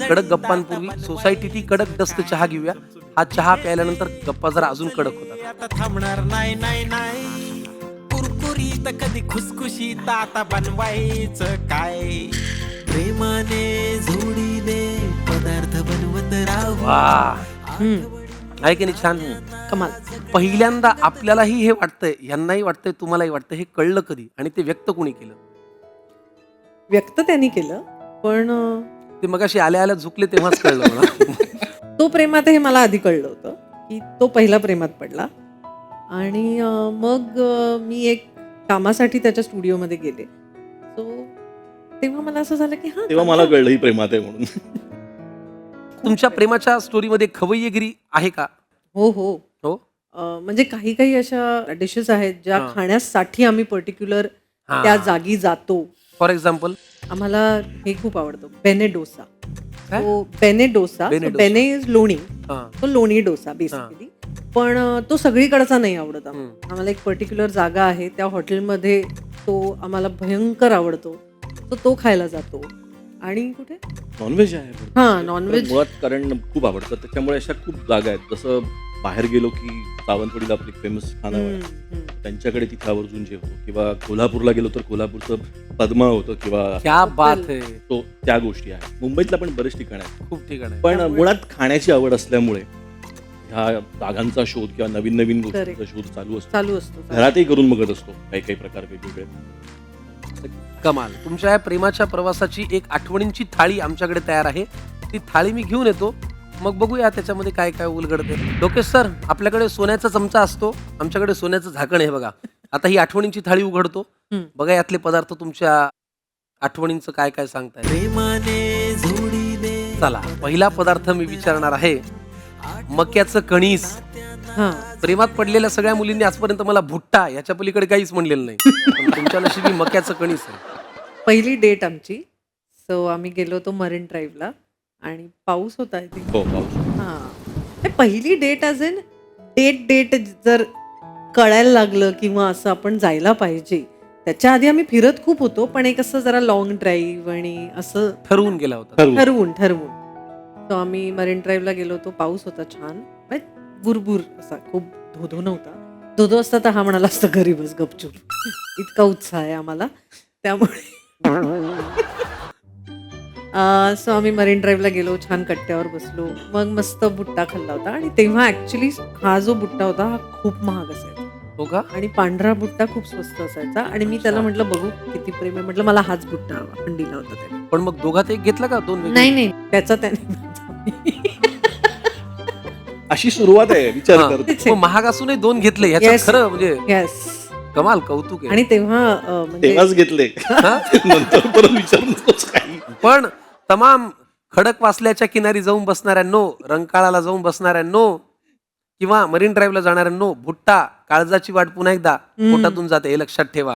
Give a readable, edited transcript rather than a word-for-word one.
कडक गप्पांपूर्वी सोसायटीत कडक डस्त चहा घेऊया. हा चहा प्यायल्यानंतर गप्पा जरा अजून कडक होतात. आता थांबणार नाही नाही नाही. कुरकुरीत कधी खुसखुशीत आता बनवायचं काय. प्रेमाने जोडीने पदार्थ बनवत राहू. वा आहे की नाही छान. कमाल. पहिल्यांदा आपल्यालाही हे वाटतंय, यांनाही वाटतंय, तुम्हालाही वाटतंय, हे कळलं कधी आणि ते व्यक्त कोणी केलं? व्यक्त त्यांनी केलं, पण ते मगाशी आल्या आल्या झुकले तेव्हाच कळलं मला. तो प्रेमात हे मला आधी कळलं होतं की तो पहिला प्रेमात पडला. आणि मग मी एक कामासाठी त्याच्या स्टुडिओमध्ये गेले. सो तेव्हा मला असं झालं की हा तेव्हा मला कळलं ही प्रेमात आहे म्हणून. तुमच्या प्रेमाच्या स्टोरीमध्ये खवय्यगिरी आहे का? हो हो हो. म्हणजे काही काही अशा डिशेस आहेत ज्या हा. खाण्यासाठी आम्ही पर्टिक्युलर हा. त्या जागी जातो. फॉर एक्झाम्पल आम्हाला हे खूप आवडतं, बेने डोसा. काय? तो बेने डोसा. बेने डोसा. बेने इज लोणी. हा. तो लोणी डोसा बेसिकली. पण तो सगळीकडचा नाही आवडत आम्हाला. आम्हाला एक पर्टिक्युलर जागा आहे, त्या हॉटेलमध्ये तो आम्हाला भयंकर आवडतो. तो खायला जातो. आणि कुठे नॉनव्हेज आहे हा नॉनव्हेज मुळात, कारण खूप आवडतं त्याच्यामुळे अशा खूप जागा आहेत. जसं बाहेर गेलो की सावंतवाडीला आपली फेमस खानावळ आहे, त्यांच्याकडे तिथे आवर्जून जेवतो. किंवा कोल्हापूरला गेलो तर कोल्हापूरचं पद्मा होतं किंवा क्या बात है. तो त्या गोष्टी आहेत. मुंबईतला पण बरेच ठिकाण आहेत. खूप ठिकाण आहे. पण मुळात खाण्याची आवड असल्यामुळे ह्या जागांचा शोध किंवा नवीन नवीन गोष्टींचा शोध चालू असतो. घरातही करून बघत असतो काही काही प्रकार वेगवेगळे. कमाल. तुमच्या या प्रेमाच्या प्रवासाची एक आठवणींची थाळी आमच्याकडे तयार आहे. ती थाळी मी घेऊन येतो, मग बघूया त्याच्यामध्ये काय काय उलगडते. लोकेश सर, आपल्याकडे सोन्याचा चमचा असतो, आमच्याकडे सोन्याचं झाकण आहे बघा. आता ही आठवणींची थाळी उघडतो, बघा यातले पदार्थ तुमच्या आठवणींचं काय काय सांगताय. प्रेमाने जोडीने चला, पहिला पदार्थ मी विचारणार आहे, मक्याचं कणीस. हा प्रेमात पडलेल्या सगळ्या मुलींनी आजपर्यंत मला भुट्टा याच्या पलीकडे काहीच म्हणलेलं नाही, पण तुमच्या नशिबी मक्याचं कणीस आहे. पहिली डेट आमची. सो आम्ही गेलो होतो मरीन ड्राईव्हला आणि पाऊस होता आय थिंक. हो पाऊस. हा हे पहिली डेट ॲज इन डेट जर कळायला लागलं किंवा असं आपण जायला पाहिजे, त्याच्या आधी आम्ही फिरत खूप होतो, पण एक असं जरा लॉंग ड्राईव्ह आणि असं ठरवून गेला होता. ठरवून. सो आम्ही मरीन ड्राईव्हला गेलो होतो. पाऊस होता छान, बुरबुर असा, खूप धोधो नव्हता. धोधो असता तर हा म्हणाला असतं घरी बस गपचूप. इतका उत्साह आहे आम्हाला त्यामुळे. सो आम्ही मरीन ड्राईव्हला गेलो, छान कट्ट्यावर बसलो, मग मस्त बुट्टा खाल्ला होता. आणि तेव्हा ऍक्च्युली हा जो बुट्टा होता हा खूप महाग असायचा. हो का? आणि पांढरा बुट्टा खूप स्वस्त असायचा. आणि मी त्याला म्हटलं बघू किती प्रेम आहे, म्हटलं मला हाच बुट्टा हवा. आपण दिला होता त्याने. पण मग दोघात एक घेतला का? दोन वेगळे? नाही त्याचा त्याने अशी सुरुवात आहे. विचार हा. कर. मग महाग असूनही दोन घेतले, ह्याचं Yes. खरं म्हणजे येस. कमाल, कौतुक आहे. आणि तेव्हा म्हणजे तेव्हाच घेतले. हा? नंतर परत विचारू नकोस काही. पण तमाम खडक वासल्याच्या किनारी जाऊन बसणाऱ्यांनो, रंकाळाला जाऊन बसणाऱ्यांनो, किंवा मरीन ड्राईव्हला जाणाऱ्यांनो, भुट्टा काळजाची वाट पुन्हा एकदा पोटातून जाते, हे लक्षात ठेवा.